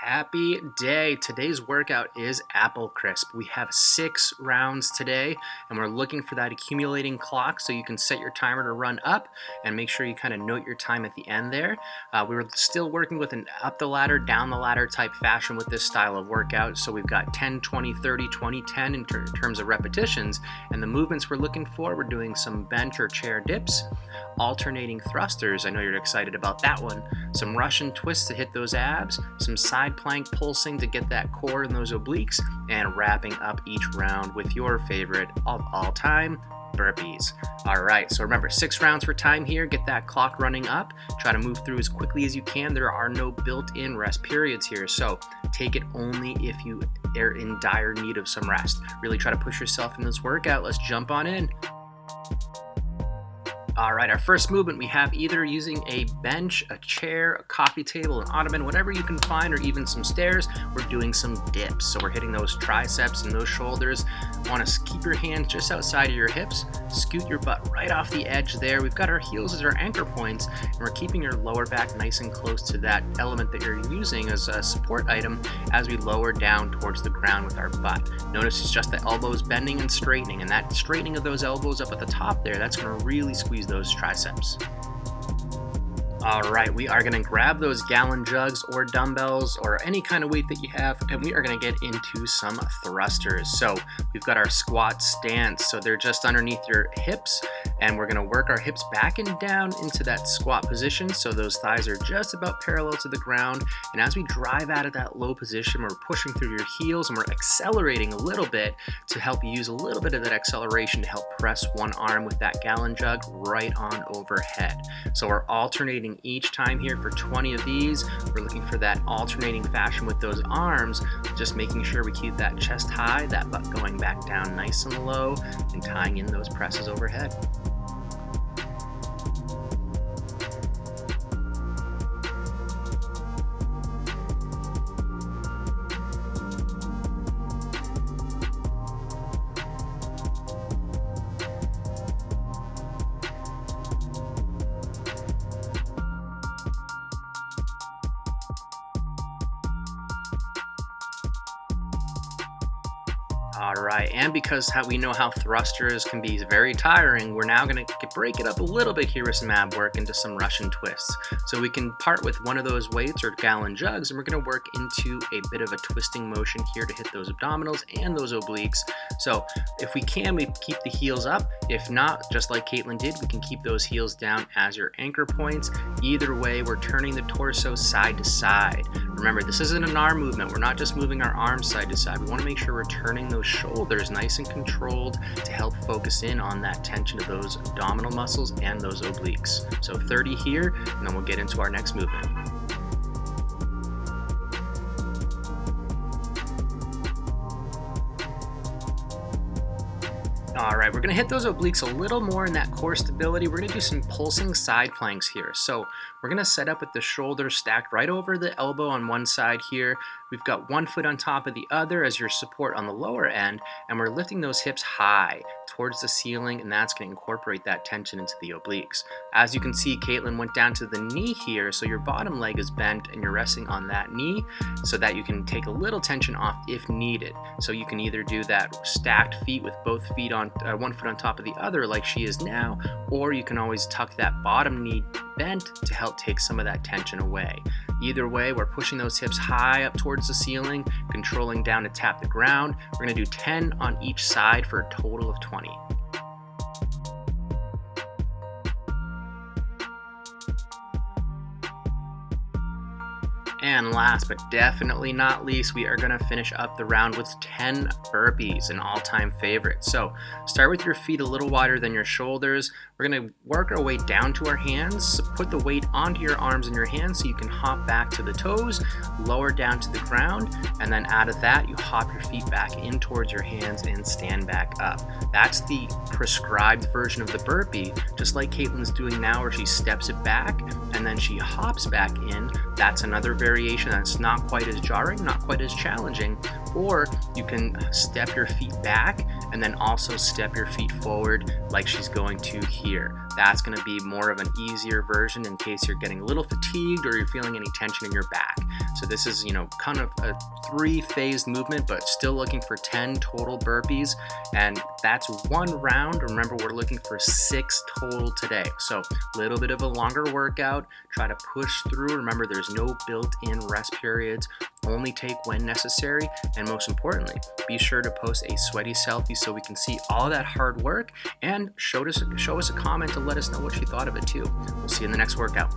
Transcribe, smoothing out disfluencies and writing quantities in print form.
Happy day. Today's workout is apple crisp. We have 6 rounds today and we're looking for that accumulating clock so you can set your timer to run up and make sure you kind of note your time at the end there. We were still working with an up the ladder, down the ladder type fashion with this style of workout. So we've got 10, 20, 30, 20, 10 in terms of repetitions. And the movements we're looking for, we're doing some bench or chair dips, alternating thrusters. I know you're excited about that one. Some Russian twists to hit those abs, some side plank pulsing to get that core and those obliques, and wrapping up each round with your favorite of all time, burpees. All right, so remember, 6 rounds for time here. Get that clock running up. Try to move through as quickly as you can. There are no built-in rest periods here, so take it only if you are in dire need of some rest. Really try to push yourself in this workout. Let's jump on in. All right, our first movement, we have either using a bench, a chair, a coffee table, an ottoman, whatever you can find, or even some stairs. We're doing some dips. So we're hitting those triceps and those shoulders. Want to keep your hands just outside of your hips. Scoot your butt right off the edge there. We've got our heels as our anchor points, and we're keeping your lower back nice and close to that element that you're using as a support item as we lower down towards the ground with our butt. Notice it's just the elbows bending and straightening, and that straightening of those elbows up at the top there, that's going to really squeeze those triceps. All right, we are gonna grab those gallon jugs or dumbbells or any kind of weight that you have, and we are gonna get into some thrusters. So we've got our squat stance. So they're just underneath your hips, and we're gonna work our hips back and down into that squat position. So those thighs are just about parallel to the ground. And as we drive out of that low position, we're pushing through your heels and we're accelerating a little bit to help you use a little bit of that acceleration to help press one arm with that gallon jug right on overhead. So we're alternating each time here for 20 of these. We're looking for that alternating fashion with those arms, just making sure we keep that chest high, that butt going back down nice and low, and tying in those presses overhead. All right, and because we know how thrusters can be very tiring, we're now going to break it up a little bit here with some ab work into some Russian twists. So we can part with one of those weights or gallon jugs, and we're going to work into a bit of a twisting motion here to hit those abdominals and those obliques. So if we can, we keep the heels up. If not, just like Caitlin did, we can keep those heels down as your anchor points. Either way, we're turning the torso side to side. Remember, this isn't an arm movement. We're not just moving our arms side to side. We want to make sure we're turning those shoulders nice and controlled to help focus in on that tension of those abdominal muscles and those obliques. So 30 here, and then we'll get into our next movement. All right, we're gonna hit those obliques a little more in that core stability. We're gonna do some pulsing side planks here. So we're gonna set up with the shoulders stacked right over the elbow on one side here. We've got one foot on top of the other as your support on the lower end, and we're lifting those hips high towards the ceiling, and that's gonna incorporate that tension into the obliques. As you can see, Caitlin went down to the knee here, so your bottom leg is bent and you're resting on that knee so that you can take a little tension off if needed. So you can either do that stacked feet with both feet on one foot on top of the other like she is now, or you can always tuck that bottom knee bent to help take some of that tension away. Either way, we're pushing those hips high up towards the ceiling, controlling down to tap the ground. We're gonna do 10 on each side for a total of 20. And last but definitely not least, we are gonna finish up the round with 10 burpees, an all-time favorite. So start with your feet a little wider than your shoulders. We're gonna work our way down to our hands. So put the weight onto your arms and your hands so you can hop back to the toes, lower down to the ground, and then out of that, you hop your feet back in towards your hands and stand back up. That's the prescribed version of the burpee, just like Caitlin's doing now where she steps it back and then she hops back in. That's another variation variation that's not quite as jarring, not quite as challenging, or you can step your feet back and then also step your feet forward like she's going to here. That's going to be more of an easier version in case you're getting a little fatigued or you're feeling any tension in your back. So this is, kind of a 3-phased movement, but still looking for 10 total burpees. And that's 1 round. Remember, we're looking for 6 total today. So a little bit of a longer workout. Try to push through. Remember, there's no built-in rest periods. Only take when necessary. And most importantly, be sure to post a sweaty selfie so we can see all that hard work, and show us a comment to let us know what you thought of it too. We'll see you in the next workout.